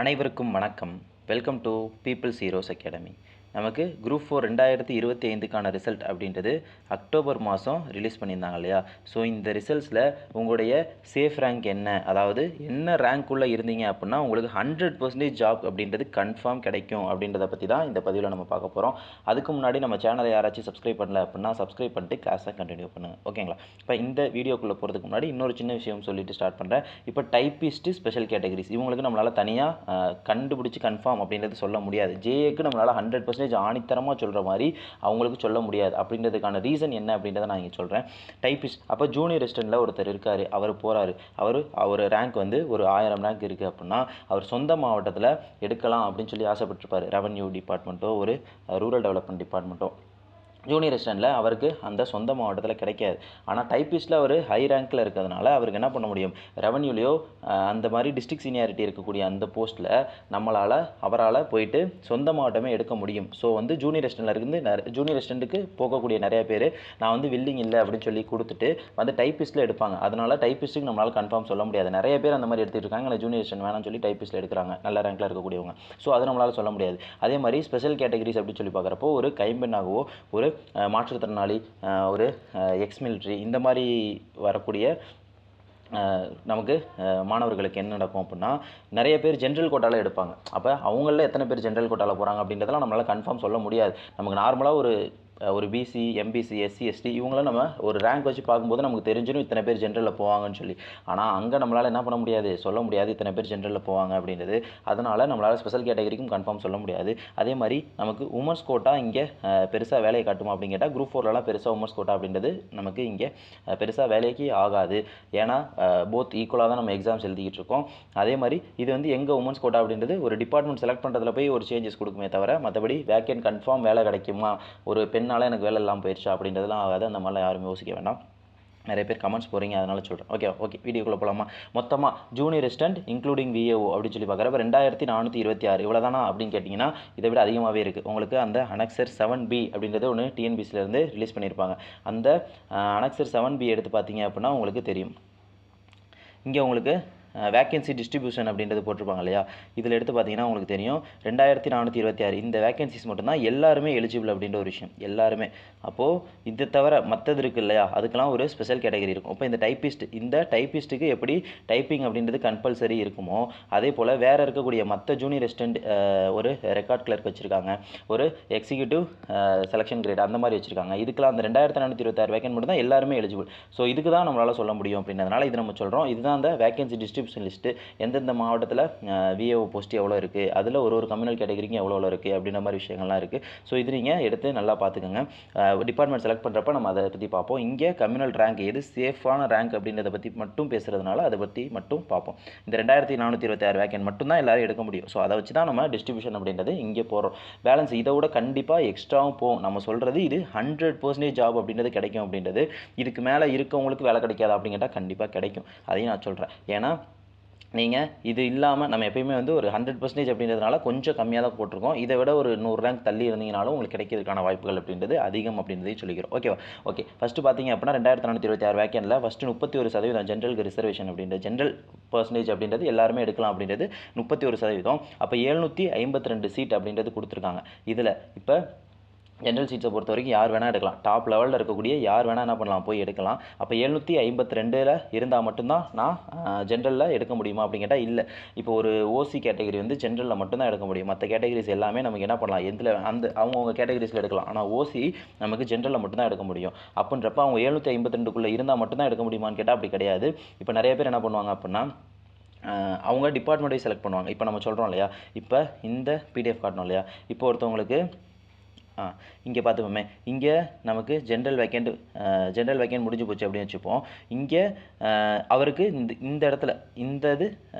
அனைவருக்கும் வணக்கம். Welcome to peoples heroes academy. நமக்கு குரூப் 4 2025க்கான ரிசல்ட் அப்படின்றது அக்டோபர் மாதம் ரிலீஸ் பண்ணியிருந்தாங்க இல்லையா? ஸோ இந்த ரிசல்ட்ஸில் உங்களுடைய சேஃப் ரேங்க் என்ன, அதாவது என்ன ரேங்க்குள்ளே இருந்தீங்க அப்படின்னா உங்களுக்கு 100% ஜாப் அப்படின்றது கன்ஃபார்ம் கிடைக்கும் அப்படின்றத பற்றி தான் இந்த பதிவில் நம்ம பார்க்க போகிறோம். அதுக்கு முன்னாடி நம்ம சேனலை யாராச்சும் சப்ஸ்கிரைப் பண்ணல அப்படின்னா சப்ஸ்கிரைப் பண்ணிட்டு கிளாஸை கண்டினியூ பண்ணுங்கள், ஓகேங்களா? இப்போ இந்த வீடியோக்குள்ளே போகிறதுக்கு முன்னாடி இன்னொரு சின்ன விஷயம் சொல்லிட்டு ஸ்டார்ட் பண்ணுறேன். இப்போ டைப்பிஸ்ட்டு ஸ்பெஷல் கேட்டகரிஸ் இவங்களுக்கு நம்மளால் தனியாக கண்டுபிடிச்சி கன்ஃபார்ம் அப்படின்றது சொல்ல முடியாது. ஜேஏக்கு நம்மளால் 100% ஆணித்தரமாக சொல்கிற மாதிரி அவங்களுக்கு சொல்ல முடியாது. அப்படின்றதுக்கான ரீசன் என்ன அப்படின்றத நான் இங்கே சொல்கிறேன். டைப்பிஸ்ட் அப்போ ஜூனியர் ரெசிடென்ட்டில் ஒருத்தர் இருக்கார், அவர் போகிறாரு, அவர் ரேங்க் வந்து ஒரு 1000 ரேங்க் இருக்குது அப்படின்னா அவர் சொந்த மாவட்டத்தில் எடுக்கலாம் அப்படின்னு சொல்லி ஆசைப்பட்டிருப்பார். ரெவன்யூ டிபார்ட்மெண்ட்டோ ஒரு ரூரல் டெவலப்மெண்ட் டிபார்ட்மெண்ட்டோ ஜூனியர் ரெசிடென்ட்டில் அவருக்கு அந்த சொந்த மாவட்டத்தில் கிடைக்காது. ஆனால் டைப்பிஸ்ட்டில் அவர் ஹை ரேங்க்கில் இருக்கிறதுனால அவருக்கு என்ன பண்ண முடியும், ரெவன்யூலையோ அந்த மாதிரி டிஸ்ட்ரிக்ட் சீனியாரிட்டி இருக்கக்கூடிய அந்த போஸ்ட்டில் அவரால் போயிட்டு சொந்த மாவட்டமே எடுக்க முடியும். ஸோ வந்து ஜூனியர் ரெசிடென்ட்டுக்கு போகக்கூடிய நிறைய பேர் நான் வந்து வில்லிங் இல்லை அப்படின்னு சொல்லி கொடுத்துட்டு வந்து டைப்பிஸ்ட்டில் எடுப்பாங்க. அதனால் டைப்பிஸ்ட்டுக்கு நம்மளால் கன்ஃபார்ம் சொல்ல முடியாது. நிறைய பேர் அந்த மாதிரி எடுத்துகிட்டு இருக்காங்க, ஜூனியர் ரெசிடென்ட் வேணாம்னு சொல்லி டைப்பிஸ்ட்டில் எடுக்கிறாங்க, நல்ல ரேங்க்கில் இருக்கக்கூடியவங்க. ஸோ அது நம்மளால் சொல்ல முடியாது. அதே மாதிரி ஸ்பெஷல் கேட்டகரிஸ் அப்படின்னு சொல்லி பார்க்குறப்போ ஒரு கைம்பெண்ணாகவோ ஒரு மாற்றுத்திறனாளி, ஒரு எக்ஸ் மிலிட்ரி, இந்த மாதிரி வரக்கூடிய நமக்கு மாணவர்களுக்கு என்ன நடக்கும் அப்படின்னா நிறைய பேர் ஜென்ரல் கோட்டாவில் எடுப்பாங்க. அப்போ அவங்களில் எத்தனை பேர் ஜென்ரல் கோட்டாவில் போகிறாங்க அப்படின்றதெல்லாம் நம்மளால் கன்ஃபார்ம் சொல்ல முடியாது. நமக்கு நார்மலாக ஒரு பிசி, எம்பிசி, எஸ்சி, எஸ்டி இவங்களாம் நம்ம ஒரு ரேங்க் வச்சு பார்க்கும்போது நமக்கு தெரிஞ்சிடும் இத்தனை பேர் ஜென்ரலில் போவாங்கன்னு சொல்லி. ஆனால் அங்கே நம்மளால் என்ன பண்ண முடியாது, சொல்ல முடியாது இத்தனை பேர் ஜென்ரலில் போவாங்க அப்படின்றது. அதனால் நம்மளால் ஸ்பெஷல் கேட்டகரிக்கும் கன்ஃபார்ம் சொல்ல முடியாது. அதே மாதிரி நமக்கு உமன்ஸ் கோட்டா இங்கே பெருசாக வேலையை காட்டுமா அப்படின்னு கேட்டால் குரூப் 4லலாம் பெருசாக உமன்ஸ் கோட்டா அப்படின்றது நமக்கு இங்கே பெருசாக வேலைக்கு ஆகாது. ஏன்னா போத் ஈக்குவலாக தான் நம்ம எக்ஸாம்ஸ் எழுதிக்கிட்டு இருக்கோம். அதே மாதிரி இது வந்து எங்கள் உமன்ஸ் கோட்டா அப்படின்றது ஒரு டிபார்ட்மெண்ட் செலக்ட் பண்ணுறதுல போய் ஒரு சேஞ்சஸ் கொடுக்குமே தவிர மற்றபடி வேக்கன்ட் கன்ஃபார்ம் வேலை கிடைக்குமா, ஒரு பெண்ணால் எனக்கு வேலை இல்லாமல் போயிடுச்சா அப்படின்றதுலாம் ஆகாது. அந்த மாதிரிலாம் யாரும் யோசிக்க வேண்டாம். நிறைய பேர் கமெண்ட்ஸ் போகிறீங்க, அதனால் சொல்கிறேன். ஓகே வீடியோக்குள்ளே போகலாமா? மொத்தமாக ஜூனியர் ரெசிடென்ட் இன்க்ளூடிங் விஏஓ அப்படின்னு சொல்லி பார்க்குறப்ப 2426 இவ்வளோ தானா அப்படின்னு கேட்டிங்கன்னா இதை விட அதிகமாகவே இருக்குது. உங்களுக்கு அந்த அனெக்சர் 7B அப்படின்றது ஒன்று டிஎன்பிசிலேருந்து ரிலீஸ் பண்ணியிருப்பாங்க. அந்த அனெக்சர் 7B எடுத்து பார்த்தீங்க அப்படின்னா உங்களுக்கு தெரியும். இங்கே உங்களுக்கு வேக்கன்சி டிஸ்ட்ரிபியூஷன் அப்படின்றது போட்டிருப்பாங்க இல்லையா? இதில் எடுத்து பார்த்தீங்கன்னா உங்களுக்கு தெரியும் 2426 இந்த வேக்கன்சிஸ் மட்டும்தான் எல்லாருமே எலிஜிபிள் அப்படின்ற ஒரு விஷயம். எல்லாருமே. அப்போது இது தவிர மற்றது இருக்குது இல்லையா, அதுக்கெல்லாம் ஒரு ஸ்பெஷல் கேட்டகரி இருக்கும். இப்போ இந்த டைப்பிஸ்ட்டுக்கு எப்படி டைப்பிங் அப்படின்றது கம்பல்சரி இருக்குமோ அதே போல் வேறு இருக்கக்கூடிய மற்ற ஜூனியர் ரெசிடென்ட் ஒரு ரெக்கார்ட் கிளர்க் வச்சுருக்காங்க, ஒரு எக்ஸிக்யூட்டிவ் செலெக்ஷன் கிரேட் அந்த மாதிரி வச்சுருக்காங்க. இதுக்கெல்லாம் அந்த 2426 வேக்கன்ட் மட்டும் தான் எல்லாருமே எலிஜிபிள். ஸோ இதுக்கு தான் நம்மளால் சொல்ல முடியும் அப்படின்றதுனால இது நம்ம சொல்கிறோம். இதுதான் அந்த வேக்கன்சி டிஸ்ட்ரிபியூஷன் லிஸ்ட்டு. எந்தெந்த மாவட்டத்தில் விஏஓ போஸ்ட் எவ்வளோ இருக்குது, அதில் ஒரு கம்யூனல் கேட்டகரிக்கும் எவ்வளோ இருக்குது அப்படின்ற மாதிரி விஷயங்கள்லாம் இருக்குது. ஸோ இது நீங்கள் எடுத்து நல்லா பார்த்துக்கோங்க. டிபார்ட்மெண்ட் செலக்ட் பண்ணுறப்ப நம்ம அதை பற்றி பார்ப்போம். இங்கே கம்யூனல் ரேங்க் எது சேஃபான ரேங்க் அப்படின்றத பற்றி மட்டும் பேசுகிறதுனால அதை பற்றி மட்டும் பார்ப்போம். இந்த 2426 வேக்கன்ட் மட்டும்தான் எல்லோரும் எடுக்க முடியும். ஸோ அதை வச்சு தான் நம்ம டிஸ்ட்ரிபியூஷன் அப்படின்றது இங்கே போகிறோம். பேலன்ஸ் இதை விட கண்டிப்பாக எக்ஸ்ட்ராவும் போகும். நம்ம சொல்கிறது இது 100% ஜாப் அப்படின்றது கிடைக்கும் அப்படின்றது. இதுக்கு மேலே இருக்கவங்களுக்கு வேலை கிடைக்காது அப்படின்னு கேட்டால் கண்டிப்பாக கிடைக்கும். அதையும் நான் சொல்கிறேன். ஏன்னா நீங்கள் இது இல்லாமல் நம்ம எப்பயுமே வந்து ஒரு 100% அப்படின்றதுனால கொஞ்சம் கம்மியாக தான் போட்டிருக்கோம். இதை விட ஒரு 100 ரேங்க் தள்ளி இருந்தீங்கனாலும் உங்களுக்கு கிடைக்கிறதுக்கான வாய்ப்புகள் அப்படின்றது அதிகம் அப்படின்றதையும் சொல்லிக்கிறோம். ஓகே ஃபஸ்ட்டு பார்த்தீங்க அப்படின்னா 2426 வேக்கன்ட்டில் ஃபஸ்ட்டு 31% ஜென்ரலுக்கு ரிசர்வேஷன் அப்படின்றது, ஜென்ரல் பர்சன்டேஜ் அப்படின்றது எல்லாருமே எடுக்கலாம் அப்படின்றது 31%. அப்போ 752 சீட் அப்படின்றது கொடுத்துருக்காங்க. இதில் இப்போ ஜென்ரல் சீட்ஸை பொறுத்த வரைக்கும் யார் வேணால் எடுக்கலாம். டாப் லெவலில் இருக்கக்கூடிய யார் வேணால் என்ன பண்ணலாம், போய் எடுக்கலாம். அப்போ 752 இருந்தால் மட்டும்தான் நான் ஜென்ரலில் எடுக்க முடியுமா அப்படின்னு கேட்டால் இல்லை. இப்போ ஒரு ஓசி கேட்டகரி வந்து ஜென்ரலில் மட்டும்தான் எடுக்க முடியும். மற்ற கேட்டகரிஸ் எல்லாமே நமக்கு என்ன பண்ணலாம், எந்தில் அவங்கவுங்க கேட்டகரிஸில் எடுக்கலாம். ஆனால் ஓசி நமக்கு ஜென்ரலில் மட்டும்தான் எடுக்க முடியும். அப்படின்றப்ப அவங்க 752க்குள்ளே இருந்தால் மட்டும்தான் எடுக்க முடியுமான்னு கேட்டால் அப்படி கிடையாது. இப்போ நிறைய பேர் என்ன பண்ணுவாங்க அப்படின்னா அவங்க டிபார்ட்மெண்ட்டை செலக்ட் பண்ணுவாங்க. இப்போ நம்ம சொல்கிறோம் இல்லையா, இப்போ இந்த பிடிஎஃப் காட்டணும் இல்லையா, இப்போ ஒருத்தவங்களுக்கு இங்கே பார்த்துப்போமே, இங்கே நமக்கு ஜென்ரல் வேக்கன்ட் முடிஞ்சு போச்சு அப்படின்னு வச்சுப்போம். இங்கே அவருக்கு இந்த இடத்துல இது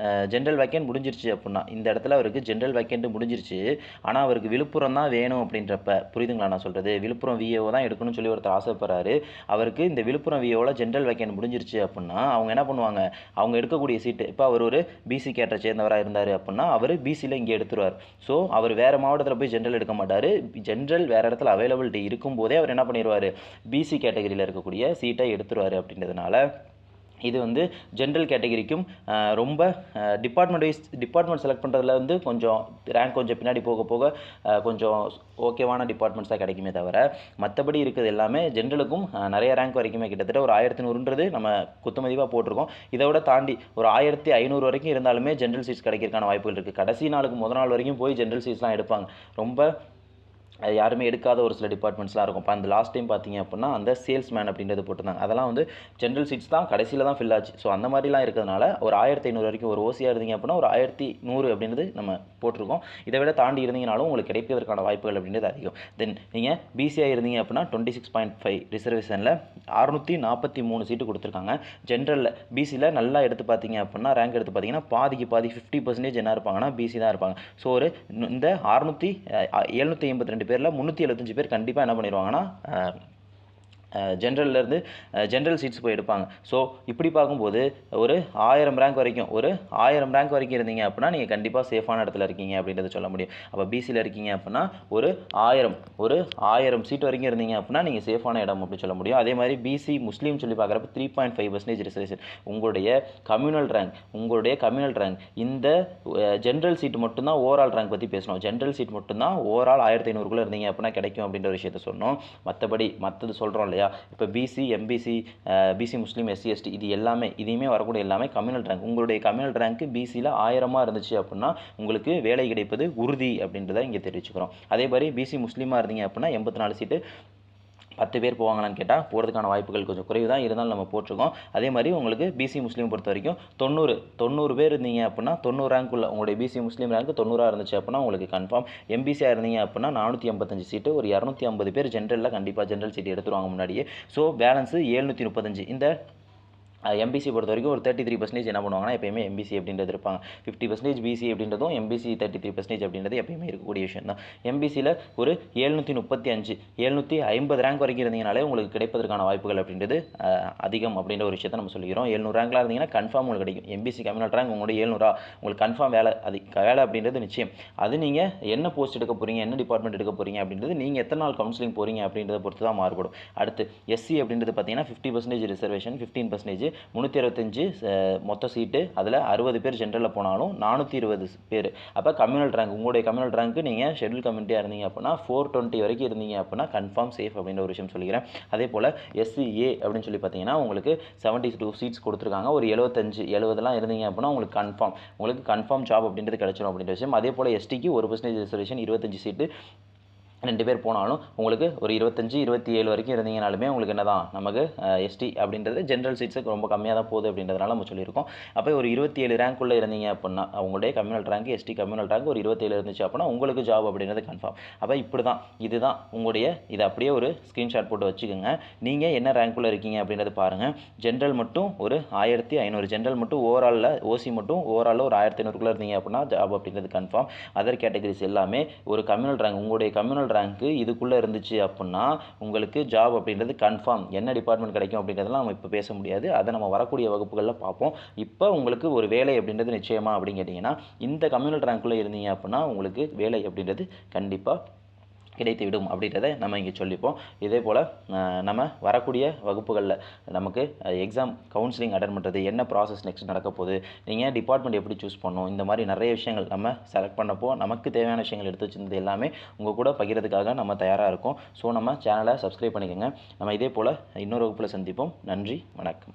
ஜென்ரல் வேக்கன்ட் முடிஞ்சிருச்சு அப்படின்னா இந்த இடத்துல அவருக்கு ஜென்ரல் வேக்கன்ட் முடிஞ்சிருச்சு. ஆனால் அவருக்கு விழுப்புரம் தான் வேணும் அப்படின்றப்ப புரியுதுங்களா நான் சொல்கிறது? விழுப்புரம் விஏஓ தான் எடுக்கணும்னு சொல்லி ஒருத்தர் ஆசைப்படுறாரு. அவருக்கு இந்த விழுப்புரம் விஏஓவில் ஜென்ரல் வேக்கன்ட் முடிஞ்சிருச்சு அப்படின்னா அவங்க என்ன பண்ணுவாங்க, அவங்க எடுக்கக்கூடிய சீட்டு, இப்போ அவர் ஒரு பிசி கேட்டரை சேர்ந்தவராக இருந்தார் அப்படின்னா அவர் பிசியில் இங்கே எடுத்துருவார். ஸோ அவர் வேறு மாவட்டத்தில் போய் ஜென்ரல் எடுக்க மாட்டார். ஜென்ரல் வேறு இடத்துல அவைலபிலிட்டி இருக்கும்போதே அவர் என்ன பண்ணிடுவார், பிசி கேட்டகரியில் இருக்கக்கூடிய சீட்டை எடுத்துருவார். அப்படின்றதுனால இது வந்து ஜென்ரல் கேட்டகரிக்கும் ரொம்ப டிபார்ட்மெண்ட் செலக்ட் பண்ணுறதுல வந்து கொஞ்சம் ரேங்க் கொஞ்சம் பின்னாடி போக போக கொஞ்சம் ஓகேவான டிபார்ட்மெண்ட்ஸாக கிடைக்குமே தவிர மற்றபடி இருக்கிறது எல்லாமே ஜென்ரலுக்கும் நிறைய ரேங்க் வரைக்குமே கிட்டத்தட்ட ஒரு 1100ன்றது நம்ம குத்துமதிப்பாக போட்டிருக்கோம். இதை விட தாண்டி ஒரு 1500 வரைக்கும் இருந்தாலுமே ஜென்ரல் சீட்ஸ் கிடைக்கிறதுக்கான வாய்ப்புகள் இருக்குது. கடைசி நாளுக்கு முதல் நாள் வரைக்கும் போய் ஜென்ரல் சீட்ஸ்லாம் எடுப்பாங்க. ரொம்ப யாருமே எடுக்காத ஒரு சில டிபார்ட்மெண்ட்ஸ்லாம் இருக்கும். இப்போ அந்த லாஸ்ட் டைம் பார்த்தீங்க அப்படின்னா அந்த சேல்ஸ்மேன் அப்படின்றது போட்டிருந்தாங்க. அதெல்லாம் வந்து ஜென்ரல் சீட்ஸ் தான் கடைசியில் தான் ஃபில் ஆச்சு. ஸோ அந்த மாதிரிலாம் இருக்கிறதுனால ஒரு 1500 வரைக்கும் ஒரு ஓசியாக இருந்தீங்க அப்படின்னா ஒரு 1100 அப்படின்றது நம்ம போட்டிருக்கோம். இதை விட தாண்டி இருந்தீங்கனாலும் உங்களுக்கு கிடைப்பதற்கான வாய்ப்புகள் அப்படின்றது அதிகம். தென் நீங்கள் பிசியாக இருந்தீங்க அப்படின்னா 26.5 ரிசர்வேஷனில் 643 சீட்டு கொடுத்துருக்காங்க. ஜென்ரலில் பிசியில் நல்லா எடுத்து பார்த்தீங்க அப்படின்னா ரேங்க் எடுத்து பார்த்தீங்கன்னா பாதிக்கு பாதி 50% என்ன இருப்பாங்கன்னா பிசி தான் இருப்பாங்க. ஸோ ஒரு இந்த 782 பேரில் 375 பேர் கண்டிப்பாக என்ன பண்ணிடுவாங்கன்னா ஜென்ரல்லேருந்து ஜென்ரல் சீட்ஸ் போய் எடுப்பாங்க. ஸோ இப்படி பார்க்கும்போது ஒரு 1000 ரேங்க் வரைக்கும் இருந்தீங்க அப்படின்னா நீங்கள் கண்டிப்பாக சேஃபான இடத்துல இருக்கீங்க அப்படின்றத சொல்ல முடியும். அப்போ பிசியில் இருக்கீங்க அப்படின்னா ஒரு 1000 சீட் வரைக்கும் இருந்தீங்க அப்படின்னா நீங்கள் சேஃபான இடம் அப்படி சொல்ல முடியும். அதே மாதிரி பிசி முஸ்லீம் சொல்லி பார்க்குறப்ப 3.5% ரிசர்வேஷன். உங்களுடைய கம்யூனல் ரேங்க் இந்த ஜென்ரல் சீட் மட்டும்தான் ஓவரால் ரேங்க் பற்றி பேசணும். ஜென்ரல் சீட் மட்டும்தான் ஓவரால் 1500 இருந்தீங்க அப்படின்னா கிடைக்கும் அப்படின்ற ஒரு விஷயத்த சொன்னோம். மற்றது சொல்கிறோம் இல்லையா, இப்போ பிசி, எம்பிசி, பிசி முஸ்லீம், எஸ்சி, எஸ்டி இதையுமே வரக்கூடிய எல்லாமே கம்யூனல் ரேங்க். உங்களுடைய கம்யூனல் ரேங்க் பிசியில் 1000 இருந்துச்சு அப்படின்னா உங்களுக்கு வேலை கிடைப்பது உறுதி அப்படின்றத இங்கே தெரிவிச்சுக்கிறோம். அதே மாதிரி பிசி முஸ்லீமாக இருந்தீங்க அப்படின்னா 84 சீட்டு 10 பேர் போவாங்களான்னு கேட்டால் போகிறதுக்கான வாய்ப்புகள் கொஞ்சம் குறைவு தான், இருந்தாலும் நம்ம போட்டிருக்கோம். அதே மாதிரி உங்களுக்கு பிசி முஸ்லீம் பொறுத்த வரைக்கும் 90 பேர் இருந்தீங்க அப்படின்னா 90 ரேங்க் உள்ள உங்களுடைய பிசி முஸ்லீம் ரேங்க் 90 இருந்துச்சு அப்படின்னா உங்களுக்கு கன்ஃபார்ம். எம்பிசியாக இருந்தீங்க அப்படின்னா 485 சீட்டு, ஒரு 250 பேர் ஜென்ரலில் கண்டிப்பாக ஜென்ரல் சீட்டு எடுத்துருவாங்க முன்னாடியே. So balance 735. இந்த எம்பிசி பொறுத்த வரைக்கும் ஒரு 33% என்ன பண்ணுவாங்கன்னா எப்பயுமே எம்பிசி அப்படின்றது இருப்பாங்க. 50% பிசி அப்படின்றதும் எம்பிசி 33% அப்படின்றது எப்பயுமே இருக்கக்கூடிய விஷயம் தான். எம்பிசியில் ஒரு 750 ரேங்க் வரைக்கும் இருந்தீங்கனாலே உங்களுக்கு கிடைப்பதற்கான வாய்ப்புகள் அப்படின்றது அதிகம் அப்படின்ற ஒரு விஷயத்தை நம்ம சொல்லிக்கிறோம். 700 ரேங்க்லாம் இருந்தீங்கன்னா கன்ஃபார்ம் உங்களுக்கு கிடைக்கும். எம்பிசி கம்யூனல் ரேங்க் உங்களுடைய 700 உங்களுக்கு கன்ஃபார்ம் வேலை அப்படின்றது நிச்சயம். அது நீங்கள் என்ன போஸ்ட் எடுக்க போகிறீங்க, என்ன டிபார்ட்மெண்ட் எடுக்க போகிறீங்க அப்படின்றது நீங்கள் எத்தனை நாள் கவுன்சிலிங் போகிறீங்க அப்படின்றத பொறுத்து தான் மாறுபடும். அடுத்து எஸ்சி அப்படின்றது பார்த்தீங்கன்னா 50% ரிசர்வேஷன், 15% 365 மொத்த சீட்டு, அதில் 60 பேர் ஜென்ரலில் போனாலும் 420 பேர். அப்போ கம்யூனல் ரேங்க் உங்களுடைய கம்யூனல் ரேங்க்கு நீங்கள் ஷெட்யூல் கம்யூனிட்டியாக இருந்தீங்க அப்படின்னா 420 வரைக்கும் இருந்தீங்க அப்படின்னா கன்ஃபார்ம் சேஃப் அப்படின்ற ஒரு விஷயம் சொல்லிக்கிறேன். அதே போல் எஸ்சிஏ அப்படின்னு சொல்லி பார்த்தீங்கன்னா உங்களுக்கு 72 சீட்ஸ் கொடுத்துருக்காங்க. ஒரு 70 இருந்தீங்க அப்படின்னா உங்களுக்கு கன்ஃபார்ம் ஜாப் அப்படின்றது கிடைச்சிடும் அப்படின்ற விஷயம். அதே போல் எஸ்டிக்கு 1% ரிசர்வேஷன், 25 சீட்டு 2 பேர் போனாலும் உங்களுக்கு ஒரு 25-27 வரைக்கும் இருந்தீங்கனாலுமே உங்களுக்கு என்ன தான் நமக்கு எஸ்டி அப்படின்றது ஜென்ரல் சீட்ஸுக்கு ரொம்ப கம்மியாக தான் போகுது அப்படின்றதுனால நம்ம சொல்லியிருக்கோம். அப்போ ஒரு 27 ரேங்க்குள்ளே இருந்தீங்க அப்படின்னா உங்களுடைய communal rank, ST communal rank ஒரு 27 இருந்துச்சு அப்படின்னா உங்களுக்கு ஜாப் அப்படின்றது கன்ஃபார்ம். அப்போ இதுதான் உங்களுடைய இதை அப்படியே ஒரு ஸ்க்ரீன்ஷாட் போட்டு வச்சுக்கோங்க. நீங்கள் என்ன ரேங்க்குள்ளே இருக்கீங்க அப்படின்றது பாருங்கள். ஜென்ரல் மட்டும் ஒரு 1500, ஜென்ரல் மட்டும் ஓவராலில் ஓசி மட்டும் ஓவராலில் ஒரு 1500 இருந்தீங்க அப்படின்னா ஜாப் அப்படின்றது கன்ஃபார்ம். அதர் கேட்டகரிஸ் எல்லாமே ஒரு கம்யூனல் ரேங்க் உங்களுடைய கம்யூனல் ரேங்க்கு இதுக்குள்ளே இருந்துச்சு அப்படின்னா உங்களுக்கு ஜாப் அப்படின்றது கன்ஃபார்ம். என்ன டிபார்ட்மெண்ட் கிடைக்கும் அப்படின்றதெல்லாம் நம்ம இப்போ பேச முடியாது, அதை நம்ம வரக்கூடிய வகுப்புகளில் பார்ப்போம். இப்போ உங்களுக்கு ஒரு வேலை அப்படின்றது நிச்சயமா அப்படின்னு கேட்டிங்கன்னா இந்த கம்யூனல் ரேங்க்குள்ளே இருந்தீங்க அப்படின்னா உங்களுக்கு வேலை அப்படின்றது கண்டிப்பாக கிடைத்துவிடும் அப்படின்றத நம்ம இங்கே சொல்லிப்போம். இதே போல் நம்ம வரக்கூடிய வகுப்புகளில் நமக்கு எக்ஸாம் கவுன்சிலிங் அட்டன் பண்ணுறது என்ன ப்ராசஸ் நெக்ஸ்ட் நடக்க போகுது, நீங்கள் டிபார்ட்மெண்ட் எப்படி சூஸ் பண்ணணும், இந்த மாதிரி நிறைய விஷயங்கள் நம்ம செலக்ட் பண்ணப்போ நமக்கு தேவையான விஷயங்கள் எடுத்து வச்சிருந்தது எல்லாமே உங்கள் கூட பகிர்றதுக்காக நம்ம தயாராக இருக்கோம். ஸோ நம்ம சேனலை சப்ஸ்கிரைப் பண்ணிக்கோங்க. நம்ம இதே போல் இன்னொரு வகுப்பில் சந்திப்போம். நன்றி, வணக்கம்.